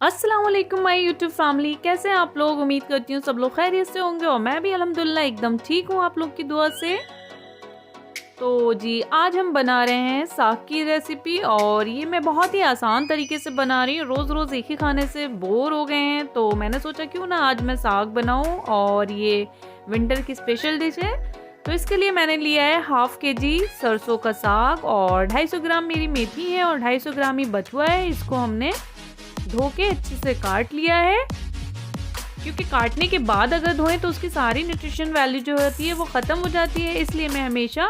अस्सलाम वालेकुम my YouTube family, कैसे हैं आप लोग। उम्मीद करती हूँ सब लोग खैरियत से होंगे और मैं भी अल्हम्दुलिल्लाह एकदम ठीक हूँ आप लोग की दुआ से। तो जी आज हम बना रहे हैं साग की रेसिपी और ये मैं बहुत ही आसान तरीके से बना रही हूँ। रोज़ रोज़ एक ही खाने से बोर हो गए हैं तो मैंने सोचा क्यों ना आज मैं साग बनाऊँ और ये विंटर की स्पेशल डिश है। तो इसके लिए मैंने लिया है हाफ केजी सरसों का साग और 250 ग्राम मेरी मेथी है और 250 ग्राम ही बथुआ है। इसको हमने धो के अच्छे से काट लिया है, क्योंकि काटने के बाद अगर धोएं तो उसकी सारी न्यूट्रिशन वैल्यू जो होती है वो ख़त्म हो जाती है। इसलिए मैं हमेशा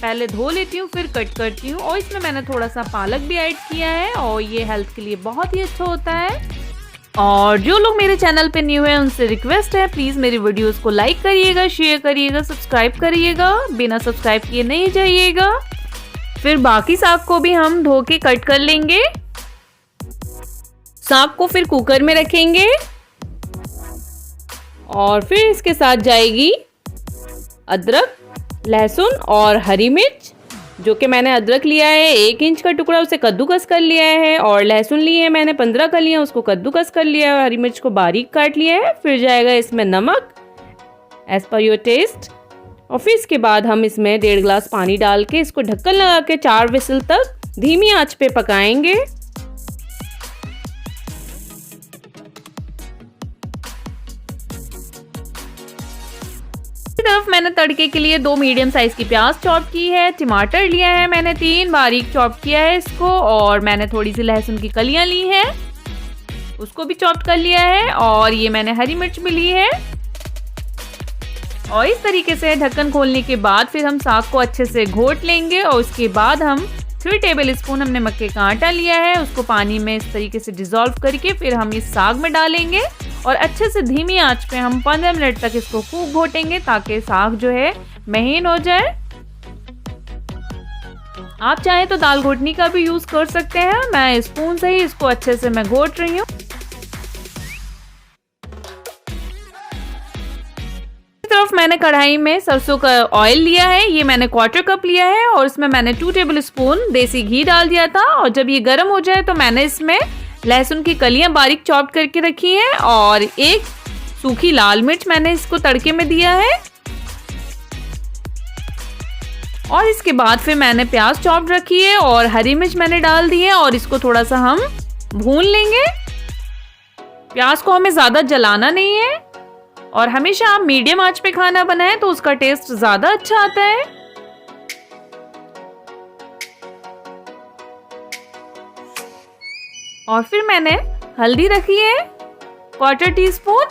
पहले धो लेती हूँ फिर कट करती हूँ। और इसमें मैंने थोड़ा सा पालक भी ऐड किया है और ये हेल्थ के लिए बहुत ही अच्छा होता है। और जो लोग मेरे चैनल पे न्यू हैं उनसे रिक्वेस्ट है, प्लीज़ मेरी वीडियोस को लाइक करिएगा, शेयर करिएगा, सब्सक्राइब करिएगा, बिना सब्सक्राइब किए नहीं जाइएगा। फिर बाकी साग को भी हम धो के कट कर लेंगे। साग को फिर कुकर में रखेंगे और फिर इसके साथ जाएगी अदरक, लहसुन और हरी मिर्च। जो कि मैंने अदरक लिया है 1 इंच का टुकड़ा, उसे कद्दूकस कर लिया है। और लहसुन लिए है मैंने 15 कलियां, उसको कद्दूकस कर लिया है और हरी मिर्च को बारीक काट लिया है। फिर जाएगा इसमें नमक एज पर योर टेस्ट। और फिर इसके बाद हम इसमें 1.5 गिलास पानी डाल के इसको ढक्कन लगा के 4 विसल तक धीमी आंच पे पकाएंगे। तरफ मैंने तड़के के लिए 2 मीडियम साइज की प्याज चॉप की है, टमाटर लिया है मैंने 3 बारीक चॉप किया है इसको, और मैंने थोड़ी सी लहसुन की कलियां ली है उसको भी चॉप कर लिया है, और ये मैंने हरी मिर्च भी ली है। और इस तरीके से ढक्कन खोलने के बाद फिर हम साग को अच्छे से घोट लेंगे। और उसके बाद हम 3 टेबल स्पून हमने मक्के का आटा लिया है, उसको पानी में इस तरीके से डिसॉल्व करके फिर हम इस साग में डालेंगे और अच्छे से धीमी आंच पे हम 15 मिनट तक इसको खूब घोटेंगे ताकि साग जो है महीन हो जाए। आप चाहें तो दाल घोटनी का भी यूज कर सकते हैं, मैं स्पून से ही इसको अच्छे से मैं घोट रही हूँ। तरफ मैंने कढ़ाई में सरसों का ऑयल लिया है, ये मैंने 1/4 कप लिया है और इसमें मैंने 2 टेबल स्पून देसी घी डाल दिया था। और जब ये गर्म हो जाए तो मैंने इसमें लहसुन की कलियां बारीक चॉप करके रखी हैं और 1 सूखी लाल मिर्च मैंने इसको तड़के में दिया है। और इसके बाद फिर मैंने प्याज चॉप रखी है और हरी मिर्च मैंने डाल दी है और इसको थोड़ा सा हम भून लेंगे। प्याज को हमें ज्यादा जलाना नहीं है और हमेशा आप मीडियम आंच पे खाना बनाएं तो उसका टेस्ट ज्यादा अच्छा आता है। और फिर मैंने हल्दी रखी है 1/4 टीस्पून।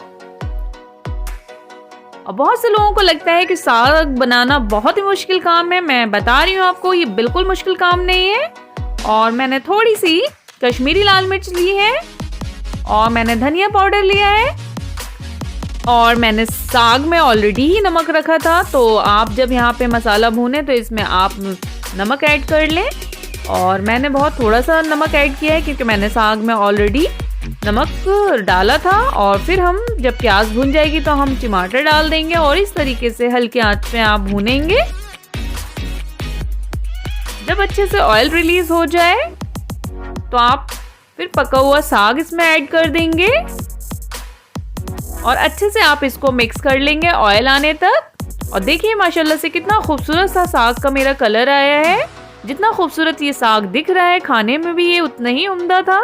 और बहुत से लोगों को लगता है कि साग बनाना बहुत ही मुश्किल काम है, मैं बता रही हूँ आपको ये बिल्कुल मुश्किल काम नहीं है। और मैंने थोड़ी सी कश्मीरी लाल मिर्च ली है और मैंने धनिया पाउडर लिया है और मैंने साग में ऑलरेडी ही नमक रखा था, तो आप जब यहाँ पे मसाला भूने तो इसमें आप नमक ऐड कर लें। और मैंने बहुत थोड़ा सा नमक ऐड किया है क्योंकि मैंने साग में ऑलरेडी नमक डाला था। और फिर हम जब प्याज भून जाएगी तो हम टमाटर डाल देंगे और इस तरीके से हल्के आंच पे आप भूनेंगे। जब अच्छे से ऑयल रिलीज हो जाए तो आप फिर पका हुआ साग इसमें ऐड कर देंगे और अच्छे से आप इसको मिक्स कर लेंगे ऑयल आने तक। और देखिए माशाल्लाह से कितना खूबसूरत सा साग का मेरा कलर आया है। जितना खूबसूरत ये साग दिख रहा है खाने में भी ये उतना ही उम्दा था।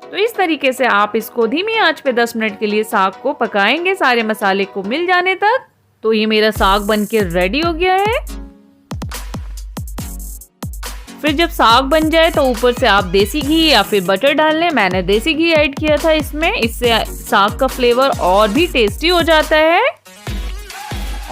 तो इस तरीके से आप इसको धीमी आंच पे 10 मिनट के लिए साग को पकाएंगे सारे मसाले को मिल जाने तक। तो ये मेरा साग बनके रेडी हो गया है। फिर जब साग बन जाए तो ऊपर से आप देसी घी या फिर बटर डाल लें। मैंने देसी घी ऐड किया था इसमें, इससे साग का फ्लेवर और भी टेस्टी हो जाता है।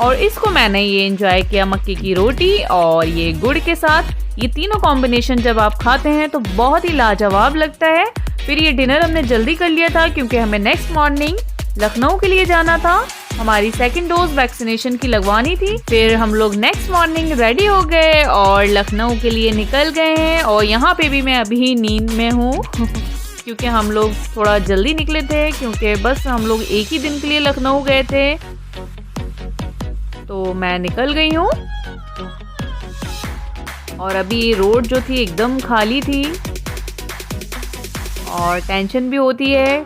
और इसको मैंने ये एंजॉय किया मक्के की रोटी और ये गुड़ के साथ। ये तीनों कॉम्बिनेशन जब आप खाते हैं तो बहुत ही लाजवाब लगता है। फिर ये डिनर हमने जल्दी कर लिया था क्योंकि हमें नेक्स्ट मॉर्निंग लखनऊ के लिए जाना था, हमारी 2nd डोज वैक्सीनेशन की लगवानी थी। फिर हम लोग नेक्स्ट मॉर्निंग रेडी हो गए और लखनऊ के लिए निकल गए हैं। और यहाँ पे भी मैं अभी नींद में हूँ क्योंकि हम लोग थोड़ा जल्दी निकले थे, क्योंकि बस हम लोग एक ही दिन के लिए लखनऊ गए थे। तो मैं निकल गई हूँ और अभी रोड जो थी एकदम खाली थी। और टेंशन भी होती है।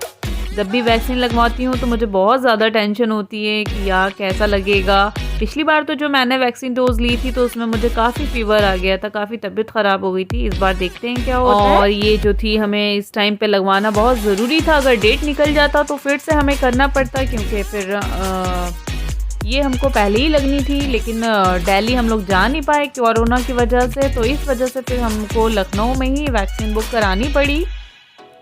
जब भी वैक्सीन लगवाती हूँ तो मुझे बहुत ज़्यादा टेंशन होती है कि यार कैसा लगेगा। पिछली बार तो जो मैंने वैक्सीन डोज ली थी तो उसमें मुझे काफ़ी फीवर आ गया था, काफ़ी तबीयत ख़राब हो गई थी। इस बार देखते हैं क्या होता है। और ये जो थी हमें इस टाइम पे लगवाना बहुत ज़रूरी था। अगर डेट निकल जाता तो फिर से हमें करना पड़ता, क्योंकि फिर ये हमको पहले ही लगनी थी, लेकिन दिल्ली हम लोग जा नहीं पाए कोरोना की वजह से। तो इस वजह से फिर हमको लखनऊ में ही वैक्सीन बुक करानी पड़ी।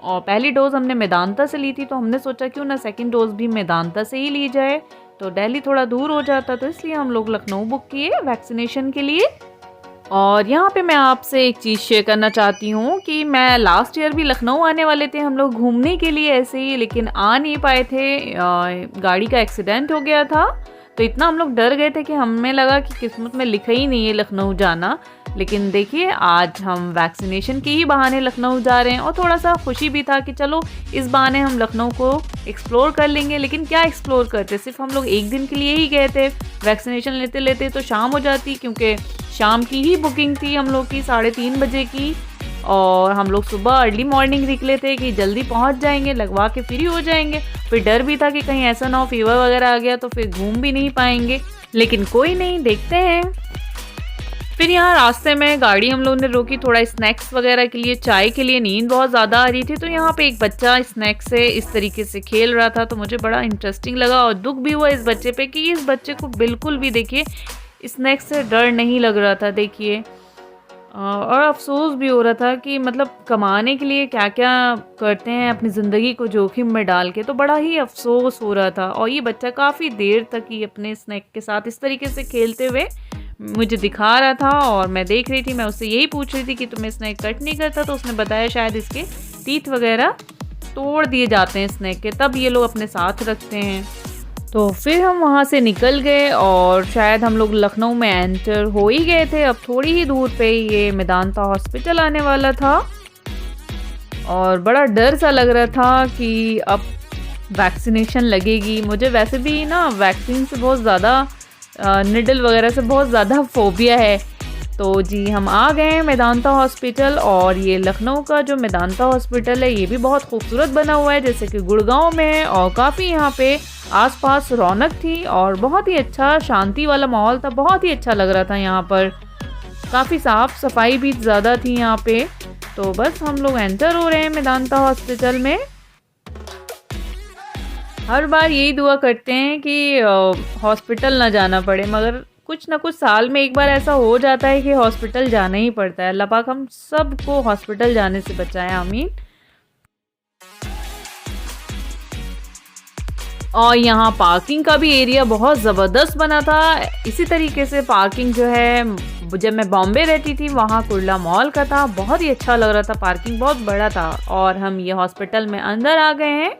और पहली डोज़ हमने मेदांता से ली थी, तो हमने सोचा क्यों ना सेकंड डोज़ भी मेदांता से ही ली जाए। तो दिल्ली थोड़ा दूर हो जाता, तो इसलिए हम लोग लखनऊ बुक किए वैक्सीनेशन के लिए। और यहाँ पे मैं आपसे एक चीज़ शेयर करना चाहती हूँ कि मैं लास्ट ईयर भी लखनऊ आने वाले थे हम लोग घूमने के लिए ऐसे ही, लेकिन आ नहीं पाए थे। गाड़ी का एक्सीडेंट हो गया था, तो इतना हम लोग डर गए थे कि हमें लगा कि किस्मत में लिखा ही नहीं है लखनऊ जाना। लेकिन देखिए आज हम वैक्सीनेशन के ही बहाने लखनऊ जा रहे हैं, और थोड़ा सा खुशी भी था कि चलो इस बहाने हम लखनऊ को एक्सप्लोर कर लेंगे। लेकिन क्या एक्सप्लोर करते, सिर्फ हम लोग एक दिन के लिए ही गए थे। वैक्सीनेशन लेते लेते तो शाम हो जाती, क्योंकि शाम की ही बुकिंग थी हम लोग की 3:30 बजे की। और हम लोग सुबह अर्ली मॉर्निंग निकले थे कि जल्दी पहुंच जाएंगे, लगवा के फ्री हो जाएंगे। फिर डर भी था कि कहीं ऐसा ना हो फीवर वगैरह आ गया तो फिर घूम भी नहीं पाएंगे, लेकिन कोई नहीं, देखते हैं। फिर यहाँ रास्ते में गाड़ी हम लोगों ने रोकी थोड़ा स्नैक्स वगैरह के लिए, चाय के लिए। नींद बहुत ज़्यादा आ रही थी, तो यहाँ पे एक बच्चा स्नैक्स से इस तरीके से खेल रहा था, तो मुझे बड़ा इंटरेस्टिंग लगा। और दुख भी हुआ इस बच्चे पे कि इस बच्चे को बिल्कुल भी देखिए स्नैक्स से डर नहीं लग रहा था, देखिए। और अफसोस भी हो रहा था कि मतलब कमाने के लिए क्या क्या करते हैं अपनी ज़िंदगी को जोखिम में डाल के, तो बड़ा ही अफसोस हो रहा था। और ये बच्चा काफ़ी देर तक ही अपने स्नैक के साथ इस तरीके से खेलते हुए मुझे दिखा रहा था, और मैं देख रही थी। मैं उससे यही पूछ रही थी कि तुम्हें स्नैक कट नहीं करता, तो उसने बताया शायद इसके टीथ वगैरह तोड़ दिए जाते हैं स्नैक के, तब ये लोग अपने साथ रखते हैं। तो फिर हम वहाँ से निकल गए और शायद हम लोग लखनऊ में एंटर हो ही गए थे। अब थोड़ी ही दूर पे ये मेदांता हॉस्पिटल आने वाला था, और बड़ा डर सा लग रहा था कि अब वैक्सीनेशन लगेगी। मुझे वैसे भी ना वैक्सीन से बहुत ज़्यादा निडल वगैरह से बहुत ज़्यादा फोबिया है। तो जी हम आ गए मेदांता हॉस्पिटल, और ये लखनऊ का जो मेदांता हॉस्पिटल है ये भी बहुत खूबसूरत बना हुआ है, जैसे कि गुड़गांव में। और काफ़ी यहाँ पे आसपास रौनक थी और बहुत ही अच्छा शांति वाला माहौल था, बहुत ही अच्छा लग रहा था यहाँ पर। काफ़ी साफ़ सफाई भी ज़्यादा थी यहाँ पे। तो बस हम लोग एंटर हो रहे हैं मेदांता हॉस्पिटल में। हर बार यही दुआ करते हैं कि हॉस्पिटल ना जाना पड़े, मगर कुछ ना कुछ साल में एक बार ऐसा हो जाता है कि हॉस्पिटल जाना ही पड़ता है। अल्लाह पाक हम सबको हॉस्पिटल जाने से बचाए, आमीन। और यहाँ पार्किंग का भी एरिया बहुत ज़बरदस्त बना था। इसी तरीके से पार्किंग जो है जब मैं बॉम्बे रहती थी वहाँ कुर्ला मॉल का था, बहुत ही अच्छा लग रहा था, पार्किंग बहुत बड़ा था। और हम ये हॉस्पिटल में अंदर आ गए हैं।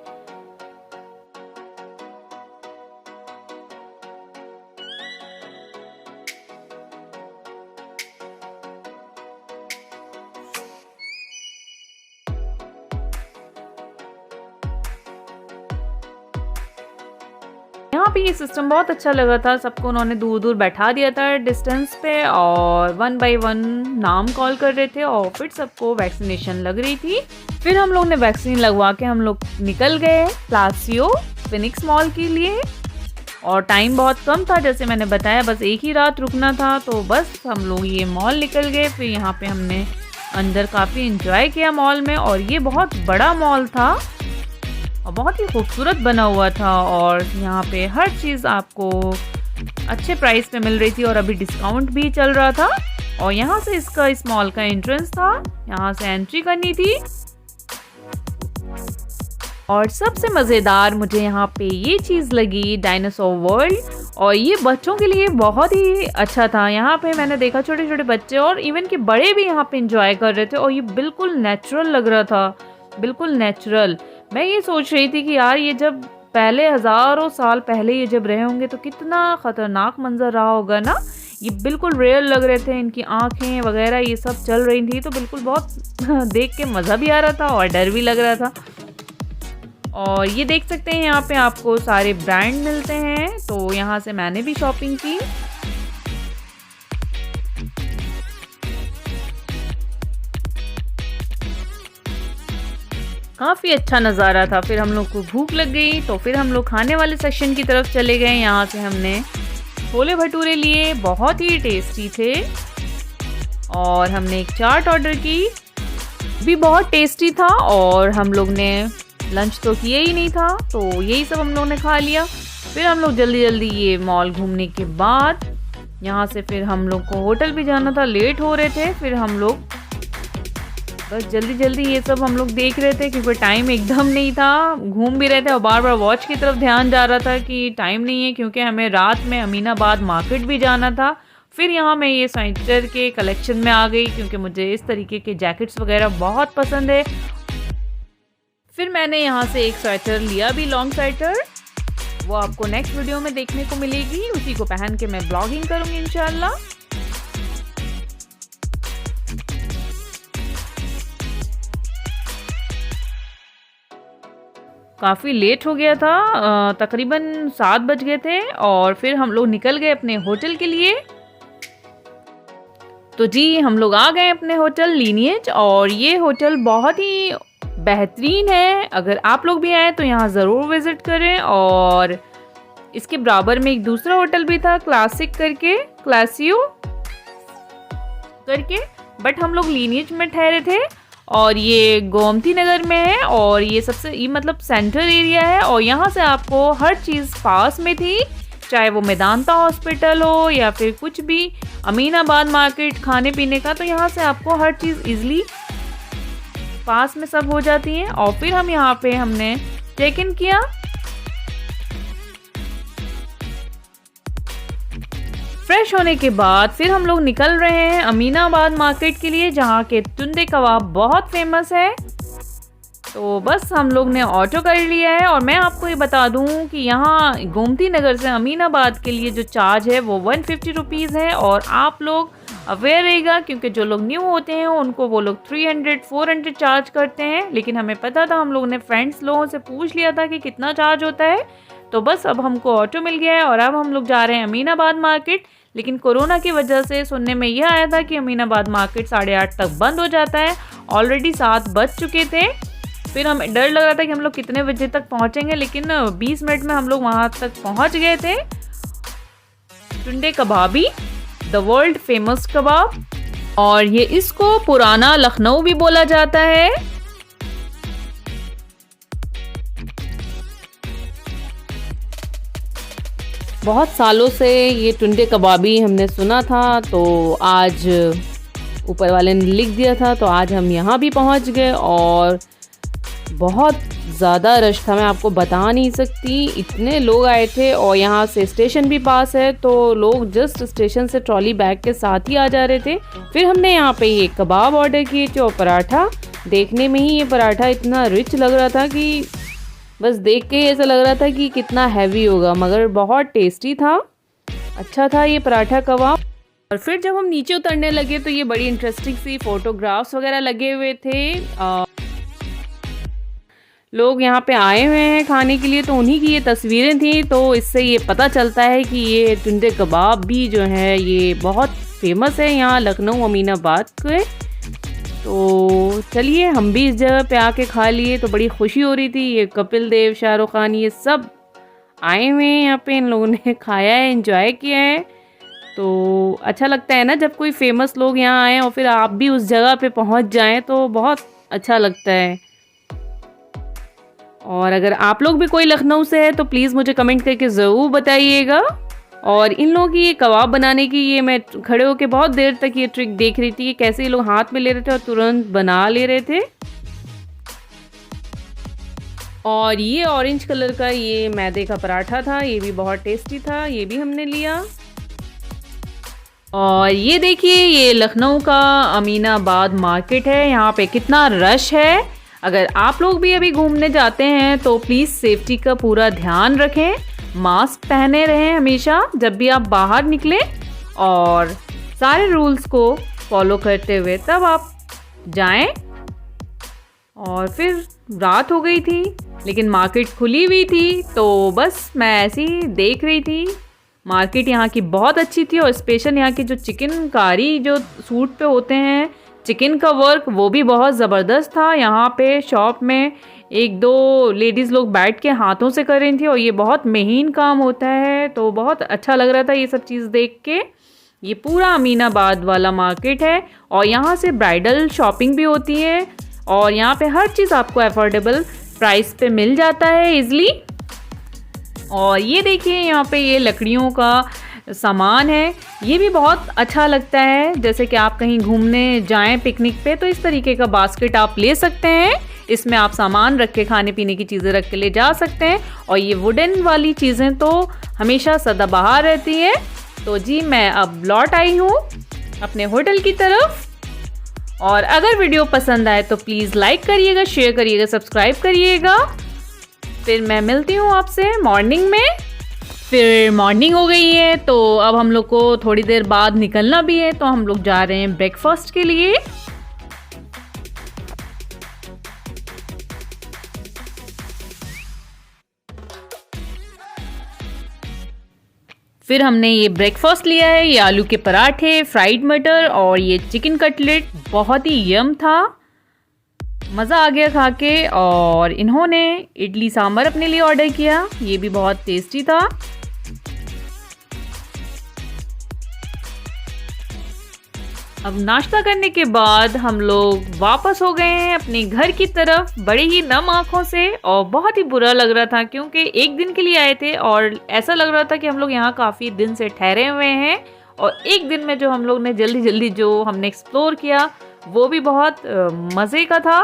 यहाँ पे ये सिस्टम बहुत अच्छा लगा था, सबको उन्होंने दूर दूर बैठा दिया था डिस्टेंस पे, और 1 बाय 1 नाम कॉल कर रहे थे, और फिर सबको वैक्सीनेशन लग रही थी। फिर हम लोग ने वैक्सीन लगवा के हम लोग निकल गए प्लासियो फिनिक्स मॉल के लिए। और टाइम बहुत कम था, जैसे मैंने बताया बस एक ही रात रुकना था, तो बस हम लोग ये मॉल निकल गए। फिर यहाँ पे हमने अंदर काफ़ी इंजॉय किया मॉल में, और ये बहुत बड़ा मॉल था और बहुत ही खूबसूरत बना हुआ था। और यहाँ पे हर चीज़ आपको अच्छे प्राइस पे मिल रही थी, और अभी डिस्काउंट भी चल रहा था। और यहाँ से इसका इस मॉल का एंट्रेंस था, यहाँ से एंट्री करनी थी। और सबसे मज़ेदार मुझे यहाँ पे ये चीज़ लगी, डायनासोर वर्ल्ड। और ये बच्चों के लिए बहुत ही अच्छा था। यहाँ पे मैंने देखा छोटे छोटे बच्चे और इवन के बड़े भी यहाँ पे इंजॉय कर रहे थे, और ये बिल्कुल नेचुरल लग रहा था, बिल्कुल नेचुरल। मैं ये सोच रही थी कि यार ये जब पहले हज़ारों साल पहले ये जब रहे होंगे तो कितना ख़तरनाक मंजर रहा होगा ना। ये बिल्कुल रियल लग रहे थे, इनकी आँखें वगैरह ये सब चल रही थी, तो बिल्कुल बहुत देख के मज़ा भी आ रहा था और डर भी लग रहा था। और ये देख सकते हैं यहाँ पे आपको सारे ब्रांड मिलते हैं, तो यहाँ से मैंने भी शॉपिंग की। काफ़ी अच्छा नज़ारा था। फिर हम लोग को भूख लग गई तो फिर हम लोग खाने वाले सेक्शन की तरफ चले गए। यहाँ से हमने छोले भटूरे लिए, बहुत ही टेस्टी थे। और हमने एक चाट ऑर्डर की, भी बहुत टेस्टी था। और हम लोग ने लंच तो किया ही नहीं था, तो यही सब हम लोग ने खा लिया। फिर हम लोग जल्दी जल्दी ये मॉल घूमने के बाद यहाँ से फिर हम लोग को होटल भी जाना था, लेट हो रहे थे। फिर हम लोग बस जल्दी जल्दी ये सब हम लोग देख रहे थे क्योंकि टाइम एकदम नहीं था। घूम भी रहे थे और बार बार वॉच की तरफ ध्यान जा रहा था कि टाइम नहीं है, क्योंकि हमें रात में अमीनाबाद मार्केट भी जाना था। फिर यहाँ मैं ये स्वेटर के कलेक्शन में आ गई क्योंकि मुझे इस तरीके के जैकेट्स वगैरह बहुत पसंद है। फिर मैंने यहाँ से एक स्वेटर लिया भी, लॉन्ग स्वेटर। वो आपको नेक्स्ट वीडियो में देखने को मिलेगी। उसी को पहन के मैं ब्लॉगिंग करूँगी इंशाल्लाह। काफ़ी लेट हो गया था, तकरीबन 7 बज गए थे। और फिर हम लोग निकल गए अपने होटल के लिए। तो जी हम लोग आ गए अपने होटल लीनिएज, और ये होटल बहुत ही बेहतरीन है। अगर आप लोग भी आए तो यहाँ ज़रूर विज़िट करें। और इसके बराबर में एक दूसरा होटल भी था, क्लासिक करके, क्लासियो करके, बट हम लोग लीनिएज में ठहरे थे। और ये गोमती नगर में है, और ये मतलब सेंटर एरिया है। और यहाँ से आपको हर चीज़ पास में थी, चाहे वो मेदांता हॉस्पिटल हो या फिर कुछ भी, अमीनाबाद मार्केट, खाने पीने का, तो यहाँ से आपको हर चीज़ इजीली पास में सब हो जाती हैं। और फिर हम यहाँ पे हमने चेक इन किया। फ्रेश होने के बाद फिर हम लोग निकल रहे हैं अमीनाबाद मार्केट के लिए, जहाँ के टुंडे कबाब बहुत फेमस है। तो बस हम लोग ने ऑटो कर लिया है। और मैं आपको ये बता दूं कि यहाँ गोमती नगर से अमीनाबाद के लिए जो चार्ज है वो 150 रुपीज़ है। और आप लोग अवेयर रहेगा, क्योंकि जो लोग न्यू होते हैं उनको वो लोग 300-400 चार्ज करते हैं। लेकिन हमें पता था, हम लोगों ने फ्रेंड्स लोगों से पूछ लिया था कि कितना चार्ज होता है। तो बस अब हमको ऑटो मिल गया है और अब हम लोग जा रहे हैं अमीनाबाद मार्केट। लेकिन कोरोना की वजह से सुनने में यह आया था कि अमीनाबाद मार्केट 8:30 तक बंद हो जाता है। ऑलरेडी 7 बज चुके थे। फिर हमें डर लग रहा था कि हम लोग कितने बजे तक पहुंचेंगे, लेकिन 20 मिनट में हम लोग वहां तक पहुंच गए थे। टुंडे कबाबी, द वर्ल्ड फेमस कबाब, और ये इसको पुराना लखनऊ भी बोला जाता है। बहुत सालों से ये टुंडे कबाबी हमने सुना था, तो आज ऊपर वाले ने लिख दिया था, तो आज हम यहाँ भी पहुँच गए। और बहुत ज़्यादा रश था, मैं आपको बता नहीं सकती, इतने लोग आए थे। और यहाँ से स्टेशन भी पास है, तो लोग जस्ट स्टेशन से ट्रॉली बैग के साथ ही आ जा रहे थे। फिर हमने यहाँ पे ये कबाब ऑर्डर किए थे और पराठा। देखने में ही ये पराठा इतना रिच लग रहा था कि बस देख के ऐसा लग रहा था कि कितना हैवी होगा, मगर बहुत टेस्टी था, अच्छा था ये पराठा कबाब। और फिर जब हम नीचे उतरने लगे तो ये बड़ी इंटरेस्टिंग सी फोटोग्राफ्स वगैरह लगे हुए थे। लोग यहाँ पे आए हुए हैं खाने के लिए, तो उन्हीं की ये तस्वीरें थी। तो इससे ये पता चलता है कि ये टुंडे कबाब भी जो है ये बहुत फेमस है यहाँ लखनऊ अमीनाबाद के। तो चलिए हम भी इस जगह पे आके खा लिए, तो बड़ी खुशी हो रही थी। ये कपिल देव, शाहरुख खान, ये सब आए हुए हैं यहाँ पे, इन लोगों ने खाया है, एंजॉय किया है। तो अच्छा लगता है ना जब कोई फेमस लोग यहाँ आए और फिर आप भी उस जगह पे पहुँच जाएं, तो बहुत अच्छा लगता है। और अगर आप लोग भी कोई लखनऊ से है तो प्लीज़ मुझे कमेंट करके ज़रूर बताइएगा। और इन लोगों की ये कबाब बनाने की, ये मैं खड़े होके बहुत देर तक ये ट्रिक देख रही थी कि कैसे ये लोग हाथ में ले रहे थे और तुरंत बना ले रहे थे। और ये ऑरेंज कलर का ये मैदे का पराठा था, ये भी बहुत टेस्टी था, ये भी हमने लिया। और ये देखिए, ये लखनऊ का अमीनाबाद मार्केट है, यहाँ पे कितना रश है। अगर आप लोग भी अभी घूमने जाते हैं तो प्लीज़ सेफ्टी का पूरा ध्यान रखें, मास्क पहने रहें हमेशा जब भी आप बाहर निकलें, और सारे रूल्स को फॉलो करते हुए तब आप जाएं। और फिर रात हो गई थी लेकिन मार्केट खुली हुई थी, तो बस मैं ऐसे ही देख रही थी। मार्केट यहाँ की बहुत अच्छी थी, और स्पेशल यहाँ के जो चिकन कारी जो सूट पे होते हैं, चिकन का वर्क वो भी बहुत ज़बरदस्त था। यहाँ पे शॉप में 1-2 लेडीज़ लोग बैठ के हाथों से कर रही थी और ये बहुत महीन काम होता है, तो बहुत अच्छा लग रहा था ये सब चीज़ देख के। ये पूरा अमीनाबाद वाला मार्केट है और यहाँ से ब्राइडल शॉपिंग भी होती है और यहाँ पे हर चीज़ आपको अफोर्डेबल प्राइस पे मिल जाता है इजली। और ये देखिए यहाँ पे ये लकड़ियों का सामान है, ये भी बहुत अच्छा लगता है। जैसे कि आप कहीं घूमने जाएं पिकनिक पे तो इस तरीके का बास्केट आप ले सकते हैं, इसमें आप सामान रख के खाने पीने की चीज़ें रख के ले जा सकते हैं। और ये वुडन वाली चीज़ें तो हमेशा सदाबहार रहती है। तो जी मैं अब लौट आई हूँ अपने होटल की तरफ। और अगर वीडियो पसंद आए तो प्लीज़ लाइक करिएगा, शेयर करिएगा, सब्सक्राइब करिएगा। फिर मैं मिलती हूँ आपसे मॉर्निंग में। फिर मॉर्निंग हो गई है तो अब हम लोग को थोड़ी देर बाद निकलना भी है, तो हम लोग जा रहे हैं ब्रेकफास्ट के लिए। फिर हमने ये ब्रेकफास्ट लिया है, ये आलू के पराठे, फ्राइड मटर और ये चिकन कटलेट, बहुत ही यम था, मज़ा आ गया खा के। और इन्होंने इडली सांभर अपने लिए ऑर्डर किया, ये भी बहुत टेस्टी था। अब नाश्ता करने के बाद हम लोग वापस हो गए हैं अपने घर की तरफ बड़े ही नम आँखों से। और बहुत ही बुरा लग रहा था क्योंकि एक दिन के लिए आए थे और ऐसा लग रहा था कि हम लोग यहाँ काफ़ी दिन से ठहरे हुए हैं। और एक दिन में जो हम लोग ने जल्दी जल्दी जो हमने एक्सप्लोर किया वो भी बहुत मज़े का था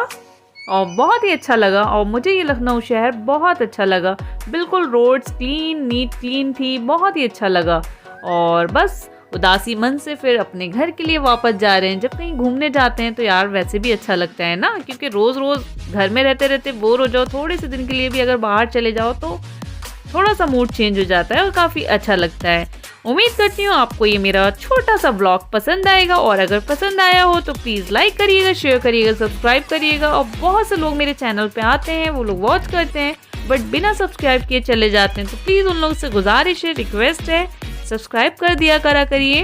और बहुत ही अच्छा लगा। और मुझे ये लखनऊ शहर बहुत अच्छा लगा, बिल्कुल रोड्स क्लीन, नीट क्लीन थी, बहुत ही अच्छा लगा। और बस उदासी मन से फिर अपने घर के लिए वापस जा रहे हैं। जब कहीं घूमने जाते हैं तो यार वैसे भी अच्छा लगता है ना, क्योंकि रोज़ रोज़ घर में रहते रहते बोर हो जाओ, थोड़े से दिन के लिए भी अगर बाहर चले जाओ तो थोड़ा सा मूड चेंज हो जाता है और काफ़ी अच्छा लगता है। उम्मीद करती हूँ आपको ये मेरा छोटा सा ब्लॉग पसंद आएगा। और अगर पसंद आया हो तो प्लीज़ लाइक करिएगा, शेयर करिएगा, सब्सक्राइब करिएगा। और बहुत से लोग मेरे चैनल पे आते हैं, वो लोग वॉच करते हैं बट बिना सब्सक्राइब किए चले जाते हैं, तो प्लीज़ उन लोगों से गुजारिश है, रिक्वेस्ट है, सब्सक्राइब कर दिया करिए।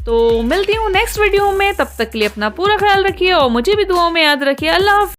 तो मिलती हूँ नेक्स्ट वीडियो में, तब तक के लिए अपना पूरा ख्याल रखिए और मुझे भी दुआओं में याद रखिए। अल्लाह हाफ़िज़।